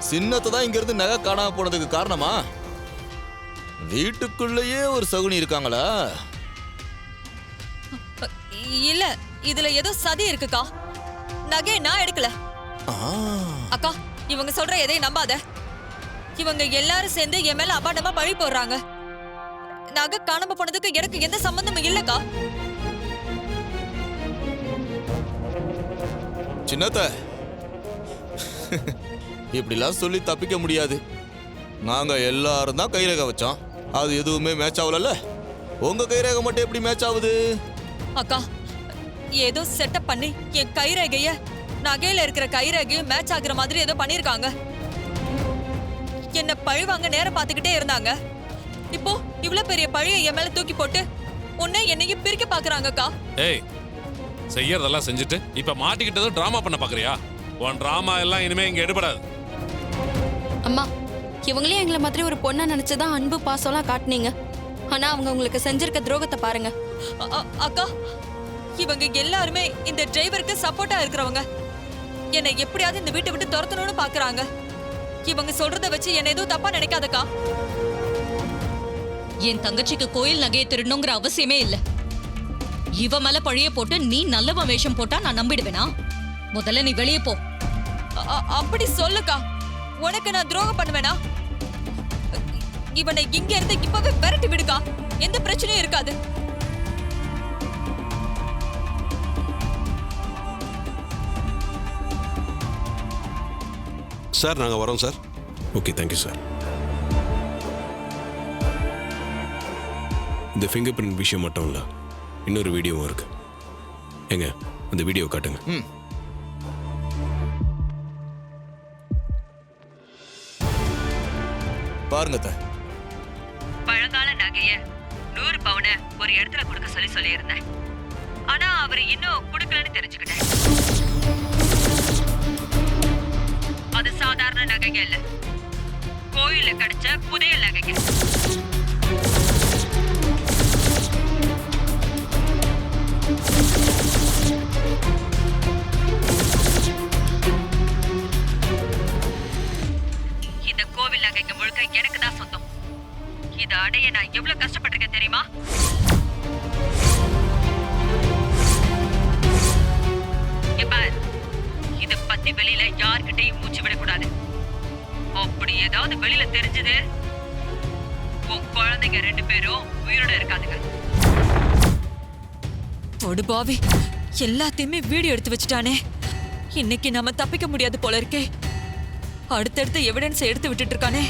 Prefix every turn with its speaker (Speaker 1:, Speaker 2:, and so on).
Speaker 1: சின்னத்தை தான் இங்க இருந்து நகை காணாம போனதுக்கு காரணமா? வீட்டுக்குள்ளேயே ஒரு சகுனி இருக்காங்களா?
Speaker 2: இல்ல, இதுல ஏதோ சதி இருக்குக்கா. நகை நான் எடுக்கல. அக்கா, இவங்க சொல்ற எதையும் நம்பாத. இவங்க எல்லாரும் சேர்ந்து என் மேல அபாண்டமா பழி போடுறாங்க. நகை காணாம போனதுக்கு எனக்கு எந்த சம்பந்தமும் இல்லக்கா.
Speaker 1: சின்னத்த இப்படிலாம் சொல்லி தப்பிக்க முடியாது. நாங்க எல்லாரும் தான் கைரேகை வச்சோம். அது எதுவுமே மேட்ச் ஆகல. உங்க கைரேகை மட்டும் எப்படி மேட்ச் ஆகுது?
Speaker 2: அக்கா, ஏதோ செட்டப் பண்ணி என் கைரேகைய நகையில இருக்கிற கைரேகையும் மேட்ச் ஆகுற மாதிரி ஏதோ பண்ணிருக்காங்க. என்ன பழிவாங்க நேரம் பார்த்துக்கிட்டே இருந்தாங்க. இப்போ இவ்வளவு பெரிய பழிய என் மேல தூக்கி போட்டு உன்னை என்னையும் பிரிக்க பாக்குறாங்கக்கா.
Speaker 3: ஏய், செய்யறதெல்லாம் செஞ்சுட்டு இப்ப மாட்டிக்கிட்டதும் டிராமா பண்ண பாக்குறியா? உன் டிராமா எல்லாம் இனிமே இங்க எடுபடாது.
Speaker 4: அம்மா, இவங்களே எங்களை மாதிரி ஒரு பொண்ணா நினைச்சுதான் அன்பு பாசம்லாம் காட்டுனீங்க. ஆனா அவங்க உங்களுக்கு செஞ்சிருக்க துரோகத்தை பாருங்க.
Speaker 2: அக்கா, இவங்க எல்லாருமே இந்த டிரைவருக்கு சப்போர்ட்டா இருக்கிறவங்க. என்னை எப்படியாவது இந்த வீட்டை விட்டு துரத்தணும்னு பாக்குறாங்க. இவங்க சொல்றத வச்சு என்ன எதுவும் தப்பா நினைக்காதக்கா.
Speaker 5: என் தங்கச்சிக்கு கோயில் நகையை திருடணுங்கிற அவசியமே இல்ல. இவ மேல பழிய போட்டு நீ நல்லவன் வேஷம் போட்டா நான் நம்பிடுவேனா? முதல்ல நீ வெளியே போ.
Speaker 2: அப்படி சொல்லுக்கா. உனக்கு நான் துரோகம் பண்ணுவேனா? இவனை இங்க இருந்து இப்பவே விரட்டி விடுக்கா. எந்த பிரச்சனையும் இருக்காது.
Speaker 6: சார், நாங்கள் வரோம் சார். Okay, thank you sir. இந்த ஃபிங்கர் பிரிண்ட் விஷயம் மட்டும் இல்லை, இன்னொரு வீடியோவும் இருக்கு. எங்க அந்த வீடியோ காட்டுங்க.
Speaker 1: பாருங்க.
Speaker 2: பழங்கால நகைய 100 பவுன ஒரு இடத்துல கொடுக்க சொல்லி இருந்தேன். ஆனா அவர் இன்னும் கொடுக்கலன்னு தெரிஞ்சுக்கிட்டேன். அது சாதாரண நகைங்க இல்ல, கோயில கிடைச்ச புதையல் நகைங்க. இந்த கோவில் நகைங்க முழுக்க எனக்கு தான் சொந்தம். இத அடைய நான் எவ்வளவு கஷ்டப்பட்டிருக்கேன் தெரியுமா? இத பத்தி வெளியில யார்கிட்டையும் மூச்சு விடக்கூடாது. அப்படி ஏதாவது வெளியில தெரிஞ்சது, உன் குழந்தைங்க 2 பேரும் உயிரோட இருக்காதுங்க. பாவி, எல்லாத்தையுமே வீடியோ எடுத்து வச்சுட்டானே. இன்னைக்கு நாம தப்பிக்க முடியாது போல இருக்கே. அடுத்தடுத்த எவிடன்ஸ் எடுத்து விட்டுட்டு இருக்கானே.